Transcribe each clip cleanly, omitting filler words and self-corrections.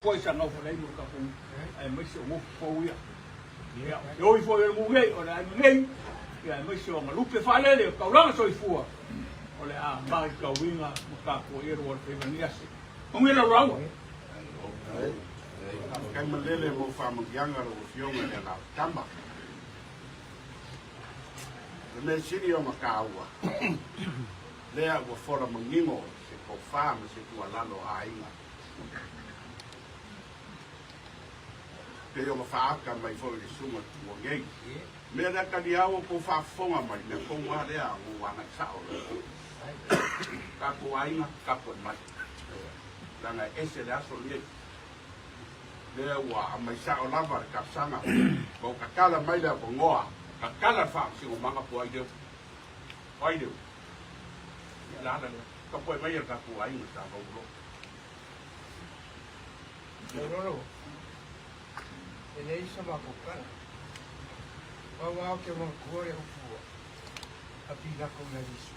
poi sa ngau fa mo ka pu ai mai se mo fo ia ia yo fo e mo ngai o ai ngai ia mai se o lupe fa le ka la so i fu o le a mai ka winga mo ka po e ro fe vania se o me la rawa kai malele mo fa mo yanga ro fionga le la tamba le siri o makaua lea ua fora mangingo se ko fa ma se tua lalo ainga pe o mafuaaga mai fo le sunga tua ngei me na ka dia o ko fa fonga mai me ko wa lea o wana sao ka ko ainga ka ko mai dana ese le aso le wa mai sao lava ka sanga ko ka kala mai la ko ngoa ka kala fa si o manga po ai deu la ka po mai ka po ai sa Maulolo, ele isa makukana. Wawa ke mangkore ufua. Apila ko na lisu.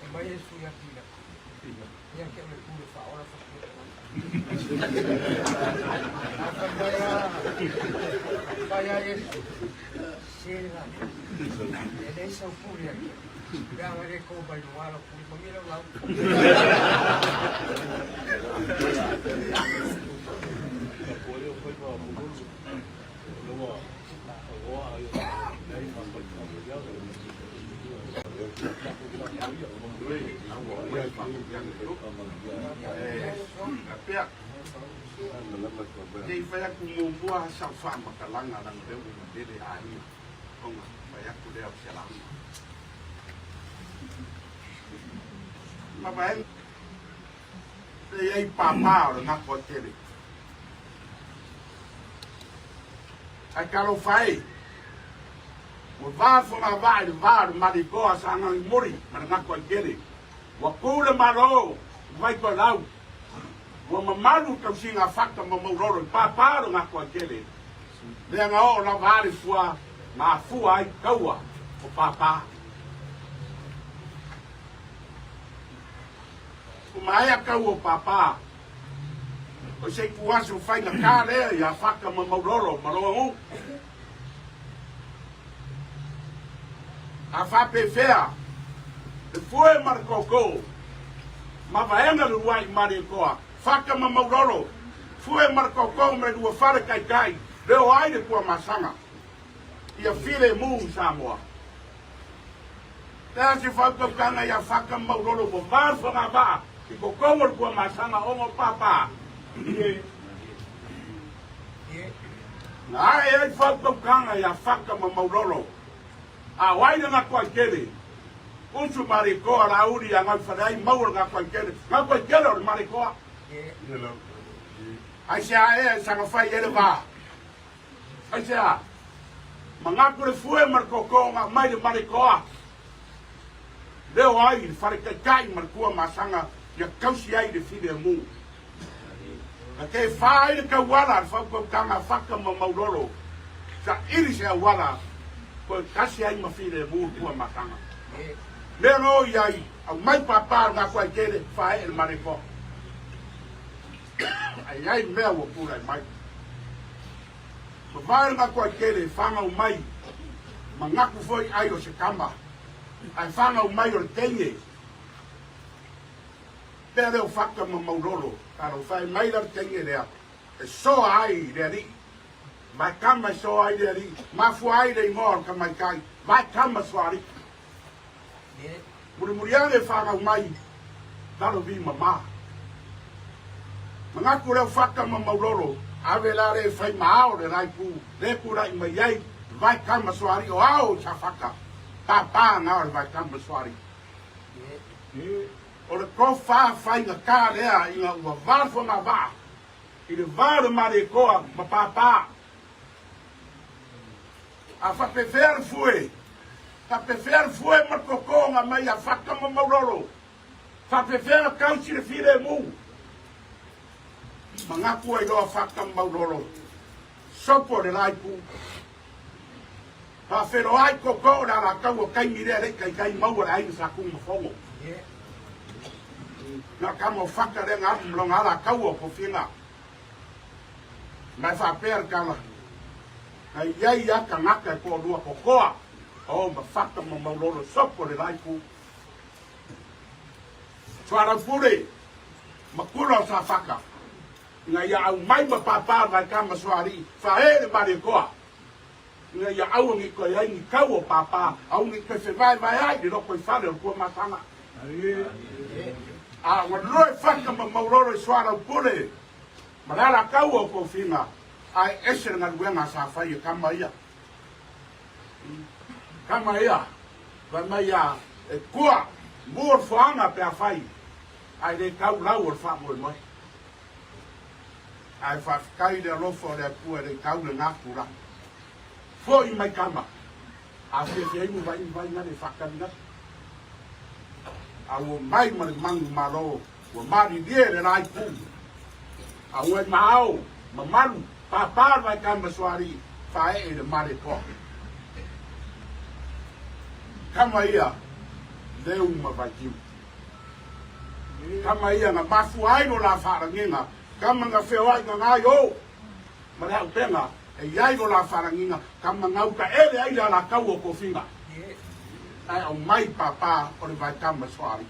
Mai esu ya pila. Ya ke me pule fa ora fa. Vaya eso. Sera. Ele isa pule aqui. Gama de ko bai no ala pule mamira lá. Jadi saya kumumbuah safa makalanga nang dewi dede ai kong saya kuda selang mabain ai papa ora na kotele ai kalo fai o va fona va mariko asanga muri na kotele wa kule maro vai ko lau wa mamalu ka singa fakta Maulolo papa ro na kotele le nga o na vale fua mafuaaga kaua o papa Maya kau o papa o sei kuasu fai na kare ya faka Maulolo marongo a fa pefea e foi marcoko ma vaenga lu wai marikoa faka Maulolo foi marcoko me du fare kai le o ai de kwa masanga ia file mu samoa tasi faka kanga ya faka Maulolo bo var fa ba ko kongol ko masanga ongo papa na ai fakto kanga ya fakka Maulolo a wai na kwa kele unsu mariko ala uri anga fadai maul nga kwa kele or mariko ai sia sanga fai ele ba ai sia manga kure fue marco nga mai de mariko leo ai fare kai marco masanga ya kausi ai de fide mu ke fai ka wala fa ko kanga fakka Maulolo sa iris ya wala ko kasi ai ma fide mu ko makanga le no yai au mai papa na ko kele fai el mariko ai me wo pura mai ko vai na ko kele fanga o mai mangaku foi ai o se kamba ai fanga o mai o tenye pero o fakta Maulolo karo fai mai dar tenge lea e so ai de ali vai kama so ai de ali mafuaaga de mor ka mai kai vai kama so ali muriane fanga mai dalo vi mama manga kure fakta Maulolo ave la re fai mao de rai ku le kura i mai ai vai kama so ali o ao chafaka papa na vai kama so ali o le kofa fai na ka lea inga ua varfo na va i le vare marikoa ma papa a fa prefer fue markoko nga mai a faka Maulolo fa prefer kausi le file mu mangaku ai loa faka Maulolo sopo le laipu fa fero ai koko na la kau kai mire le kai mau ai sa ku mafongo na kamo faka le ngā mlonga la kaua ko whina. Mai whapea kala. Ai iai ia ka ngaka e kua rua ko koa. O ma whaka ma maulolo sopo le laipu. Tuara pure. Ma kura o sa whaka. Nga ia au mai ma papa vai kama soari. Whaere mare koa. Nga ia au ngi koe ai ngi kau o papa. Au ngi koe whewai vai ai di roko i whare o kua matanga. A wadroi whaka ma maulolo i suara pure. Marara kau o ko whina. Ai ese nga ruenga sa whai e kama ia. Kama ia. Vai mai ia e kua. Mor whaanga pe a whai. Ai re kau lau o wha moi. Ai whafkai le rofo le kua re kau le ngākura. Fo i mai kama. A se imu vai ngare whakarina. A o mai mani mangu maro. O mari rie le rai pū. A o e maau. Ma maru. Papa vai kama soari. Whae e le mare po. Kama ia. Leu ma Vaikimu. Kama ia nga mafuaaga no la faalagiga. Kama nga whewai nga ngai o. Ma hau penga. E iai no la faalagiga. Kama ngau ka ele ai la kau o ko whina. Ai au mai papa o le vai kama soari.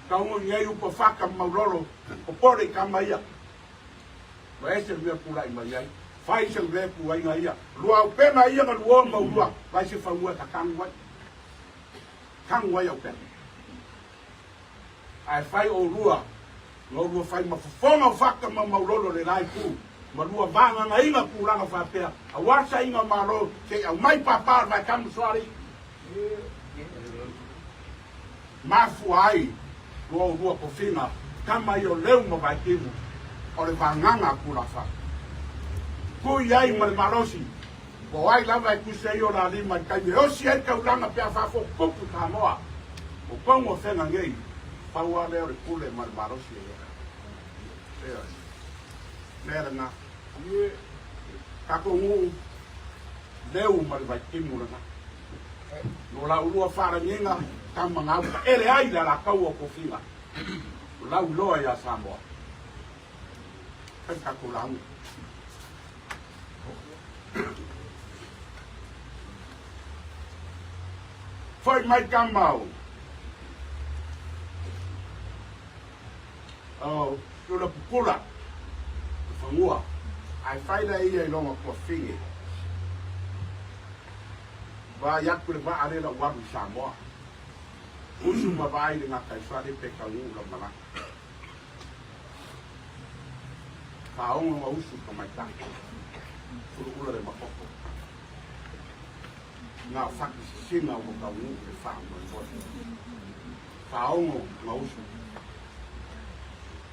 Kau ngai upo whaka maulolo. O pore kama ia. Wa ese mea pura i mai ai. Whai se mea pura i ngai ia. Lua au pena ia nga lua maulua. Vai se whaua ta kanguai. Kanguai au pena. Ai whai o rua. Ngau rua whai mafufonga o whaka ma maulolo le rai pū. Ma rua vanga nga inga pūranga whapea. A wasa inga maro. Se au mai papa vai kama soari. Mafu ai. Rua ko whina. Kama i o leu ma Vaikimu. O le vanganga kura wha. Kui ai ma le marosi. Ko ai lava e kusei o la lima i kai. Me osi ai kauranga pia whafo kupu ka moa. O kongo whenga ngei. Paua leo re kule ma le marosi e. Mera nga. Kako ngu. Leu ma le Vaikimu rana. No la urua wharanginga. Kama ngau. Ele ai la kau o ko whina. Lau loa ia Samoa. Kako lau. Foi mai kamau. Oh, tula pukula. Whangua. Ai whaida ia i longa kua whinge. Wa yaku le wa arela waru Samoa. Usu ma vai le ngaka i whare peka ngula malaka. Whaonga wa usu ka mai tangi. Furu ula le makoko. Ngā whaki singa o ka ngu le whaonga i wadi. Whaonga ma usu.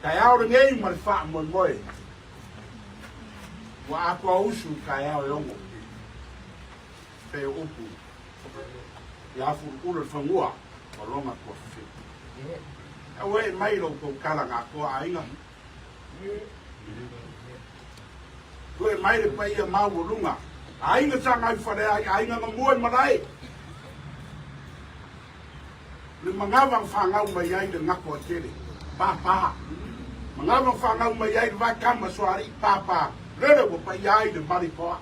Kai aore ngei ma le whaonga i moe. Wa akua usu kai aore ongo. Pe upu. Ia furu ula le whangua. O longa kua whi. Awe mai lo ko kala ngā kua ainga. Koe mai le pai ia Maulolunga. Ainga sanga i whare ai, ainga nga mua marai. Le mangawang whangau mai ai le ngako a tere. Papa. Mangawang whangau mai ai le Vaikama soari. Papa. Rere wo pai ai le maripoa.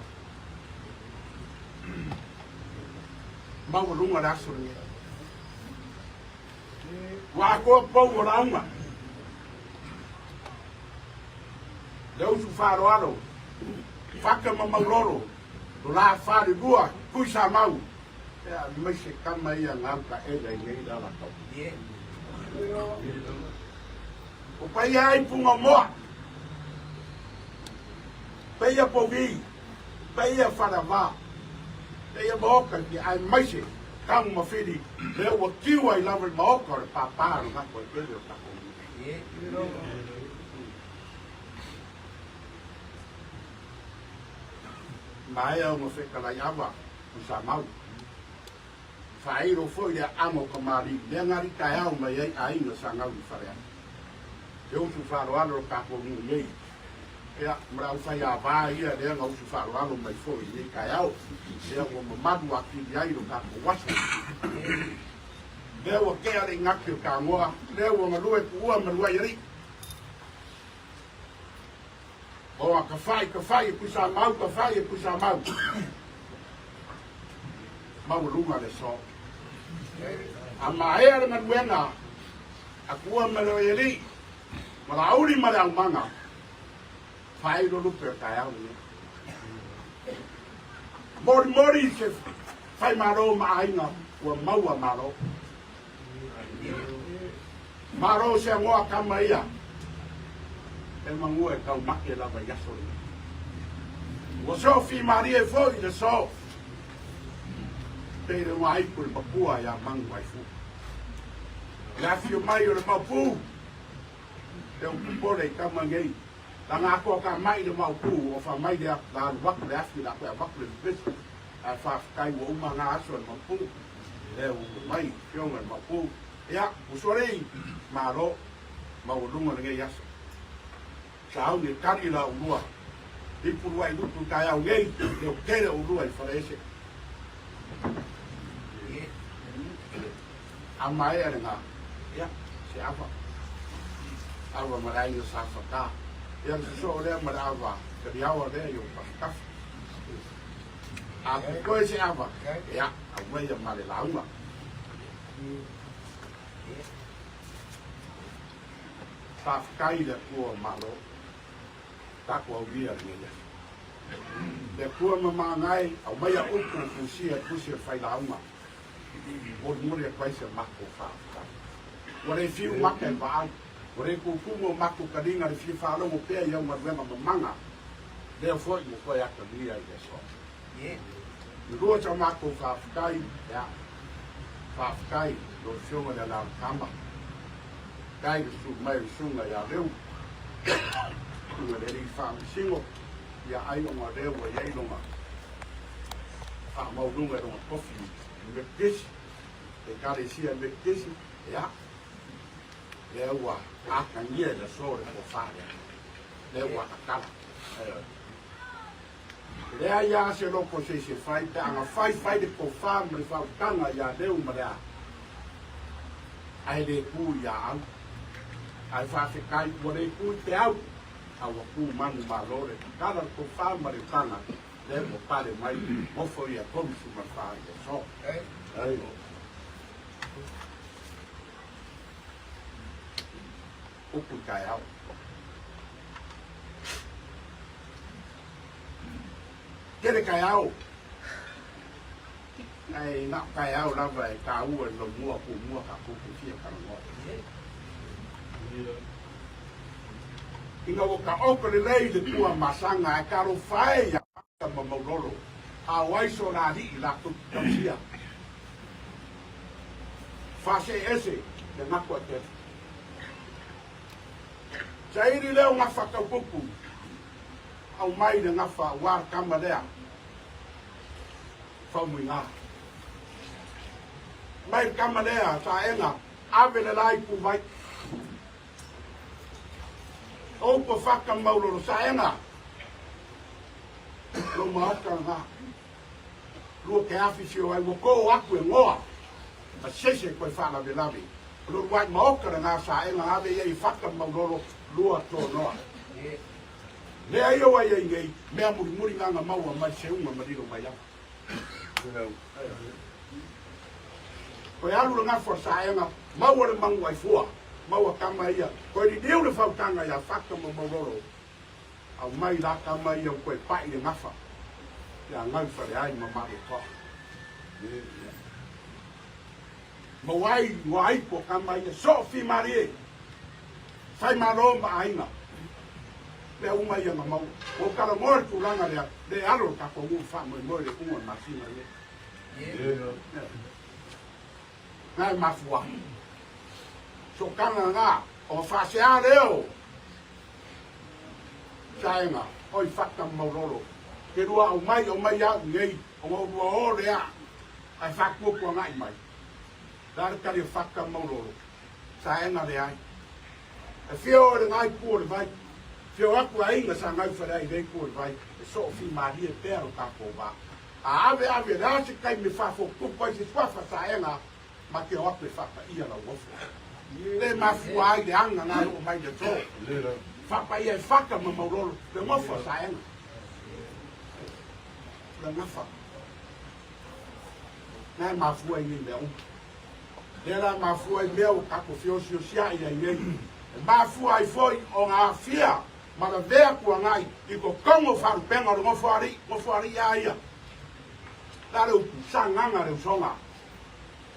Maulolunga le aso ringe. Wa koa pou o raunga. Le usu wharoaro. Whaka ma Maulolo. La whare rua. Kui sa mau. Ea mai se kama ia ngau ka ega i ngei la tau. O pai ai punga moa. Pai a povi. Pai a wharawā. Pai a maoka ki ai mai se. Kang ma whiri. Leo wa kiwa i lawa i maoka o le pāpāru ngako i kere o tako. Mai au mo wheka lai awa, o sa mau. Whaeiro fo i a amo ka mari, lea ngari kai au mai ai a inga sa ngau i wharea. Te usu wharoalo ka po ngu nei. Ea, mrau whai a vā ia, lea ngau usu wharoalo mai fo i nei kai au. Lea o mamadu a kiri ai ro ka po wasa. le wa ke ale ngaki o ka ngoa le wa malue ua malua iri o ka fai pusa mau ka fai pusa mau mau lunga le so a mai ale manuena a kua malo iri malauri malang manga fai lo lupe ka au ni mori se fai maro mainga wa maua maro se ngoa kama ia e mangua e kau make lava yaso wa so fi maria foi de so pe de mai pul papua ya mang mai fu la fi mai o le mapu te un pore kama ngai la nga ko ka mai de mapu o fa mai de la wak le afi la ko wak le bis a fa kai wo ma nga so mapu le u mai yo ngal mapu ya usore maro maulunga ngai yaso sao ni kari la ulua i purua i lupu kai au ngei e o kere ulua i wharaese a mai ere ngā ia se awa awa marai o sa whaka ia se so lea mara awa kari awa lea i o pasikafu a koe se awa ia a wei a mare launga sa whakai le kua malo tako au via ngeia. Le kua mama ngai au mai a upu kusia fai launga. O muri a kwaise mako whaafka. Ware fiu maka e vaan. Ware kukumo mako karinga le fiu whaalongo pia iau maruenga mamanga. Leo foi mo koe aka via i so. Nurua cha mako whaafkai, ya. Whaafkai, lo fionga le la kama. Kai su mai sunga ya leu. Nga le ri wha singo ia ai o ngā rewa iei longa wha maurunga ronga kofi me kesi e kare sia me kesi ia le ua aka ngia le sore ko whare le ua akala le a ia se loko se whai pe anga whai de ko wha me wha tanga ia leu marea ai le ku ia au ai wha se kai ua le ku te au awa ku manu malore kada ko fa maritana le mo pare mai mo foi a como su ma fa so ai o ku kai au kere kai au ai na kai au la vai ka u no mua ka ku fia ka no Inga waka oka le lei le tua masanga e karo whae ya ma Maulolo. A waiso la ri la tutamsia. Fase ese le ngako te. Sairi leo nga whakaupuku. Au mai le nga wha war kamarea. Whamui ngā. Mai kamarea sa enga. Ave le lai ku vai. O po whaka Maulolo saenga. Lo maoka ngā. Lua ke awhisio ai wako aku e ngoa. A sese koe whana velavi. Lo wai maoka ngā saenga ave iei whaka Maulolo lua tō noa. Lea iau ai ei ngei. Mea muri nganga maua mai se unga mariro mai au. Koe alu ngā wha saenga. Maua le mangu ai fua. Maua kama ia, koe ni deu le whautanga ia whaka mo Maulolo. Au mai la kama ia koe pai le ngafa. Ia ngau whare ai ma mare toa. Mawai, ngoi po kama ia, so fi marie. Whai maro ma ainga. Lea unga ia ma mau. O kara moe tulanga lea, le alo ka kongu wha moe le kunga masina ia. Ngai mafuaaga. So kanga ngā, o whasea leo. Saenga, oi whaka Maulolo. Ke rua o mai au ngei, o rua o rea. Ai whakupua ngai mai. Rara kari o whaka Maulolo. Saenga le ai. E whio le ngai pua le vai. Whio aku a inga sa ngai wharai rei pua le vai. E so fi maria pero kako wā. A ave, rasi kai me whafo kupai se suafa saenga. ma ke o pe fa pa ia la wo le mafuaaga le anga nga o mai de to fa pa ia fa ka ma Maulolo le mo fa sa en le nga fa na mafuaaga ni le o le la mafuaaga le o ka ko fio sia ia ia mafuaaga foi o nga fia ma la vea ku ngai I ko kongo fa penga o mo fuari ia la le sa nganga le songa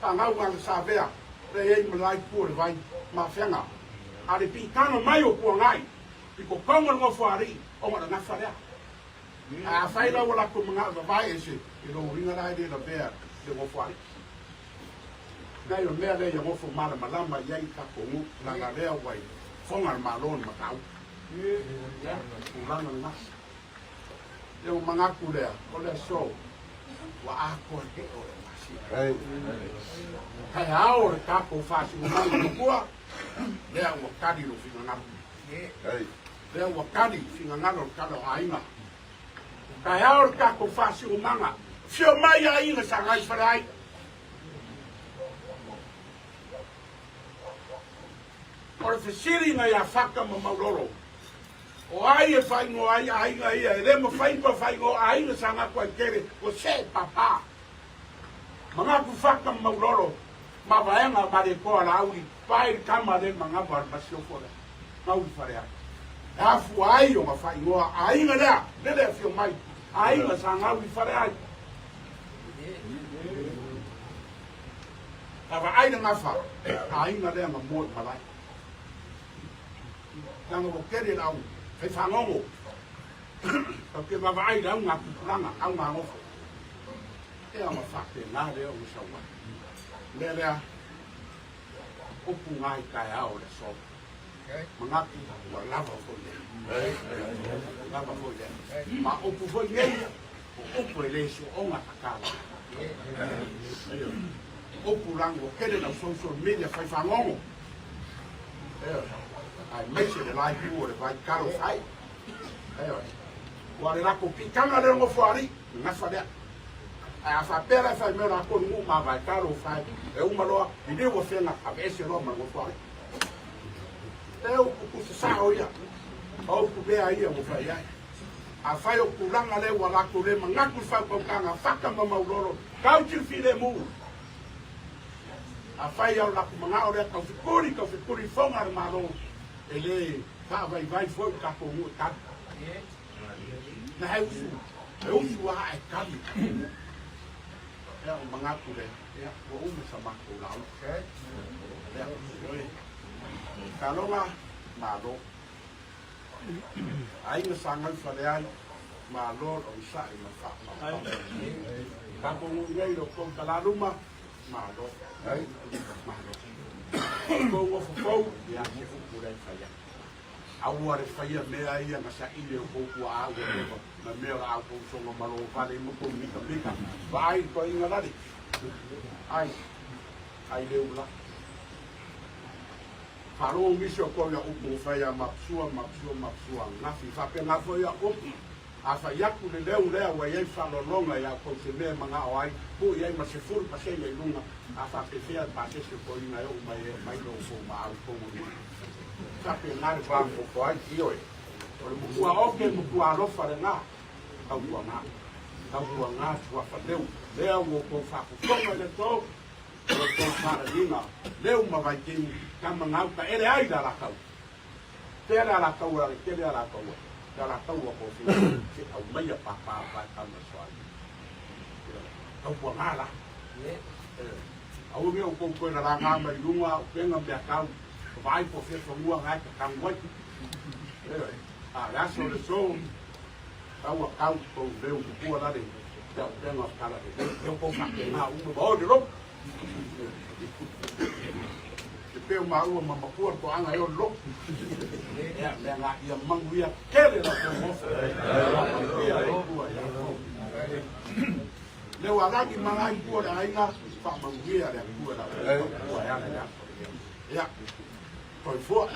ta ngau nga sa vea le ei malai ku le vai ma fenga ale pi kano mai o ku ngai I ko kongo mo fuari o ma na fa le a fai la wala ku nga vai ese I lo ringa la de la vea de mo fuari na yo mea le yo mo fu mala malama ia I ka ko mu la la le wai fonga malon ma kau Ulanga na. Eu mangaku lea, ole so. Wa ako ke o masi. Kai ao le kapo fasi umai kua. Lea wa kadi lo finga ngalo. Lea wa kadi finga ngalo kalo ainga. Kai ao le kapo fasi umanga. Fio mai ainga sangai farai. Ora fesiri na ya faka ma Maulolo. O ai e fai no ai ainga ia e le mo fai pa fai no ainga sanga ko kere o se papa. Manga ku faka ma Maulolo. Ma vaenga ma de ko ala uri pai kama de manga bar basio fora. Mau farea. A fu ai o ma fai no ainga la le fio mai. Ainga sanga uri farea. Ava ai na fa. Ainga le ma mo malai. Nang o kere la u. Fai whangongo. Ke mawai rau ngā pupuranga, au ngā ngofo. E ama whake ngā reo u sauma. Lea lea, upu ngai kai ao le so. Mangaki, wa lava fo le. Lava fo le. Ma upu fo le, upu e leso o ngā takala. Upu rango, kere na social media fai whangongo. Ai meise le lai ku le vai karo fai. Wa le rako pikanga le ngo fuari, na fa le. A fa pera fa me na ko ngu ma vai karo fai. E uma loa, I de wo fena a ese ro ma ngo fuari. E o ku sa o ya. O ku be ai o fai ai. A fai o ku langa le wa la ku le manga ku fa ko kanga faka ma Maulolo. Kau ti file mu. A fai o la ku manga o le ka fikuri fonga ma lo. Ele vai foi ka ko mu ka na eu su a ka ya manga ku le ya o mu sa ma ko la ya ka lo ma lo ai no sanga fa le ai ma lo o sa I ma fa ka ko mu ngai lo ko ka la luma ma lo ai ma lo ko wo fo ya ku le fa ya aua le faia mea ia na sa ile o ko a na mea a ko so no malo vale mo ko mika vai ko inga lari ai le ula faro mi so ko ya o ko faia mapsua na fi fa pe na fo ya o a fa ya ku le le wa ye fa lo longa ya ko se me manga o ai ko ye ma se fur pa se le lunga a fa pe fia pa se ko ina yo mai lo so ma ko mo Sape ngare banco ko ai io e. O mo kua oke mo kua rofa le nga. Au kua nga. Au kua nga tua whaneu. Lea mo ko whaku tonga le tō. O tō faalagiga. Leu ma Vaikimu. Kama ngau ka ere ai la rakau. Te ala rakau ala ke ala rakau. La rakau o ko fi. Se au mai pa kama soai. Au kua nga la. Au me o ko na la nga mai lunga o penga me akau. Vai por ser como uma raca tão muito. Lá sobre o som, tá o caldo com o meu boa lá dentro. Tem uma cara de eu vou fazer na uma boa de roupa. Depois uma boa com a eu louco. É lá e a manguia quer lá com você. Leu a lá que mangai boa aí na manguia da boa lá. Ja, foi fora.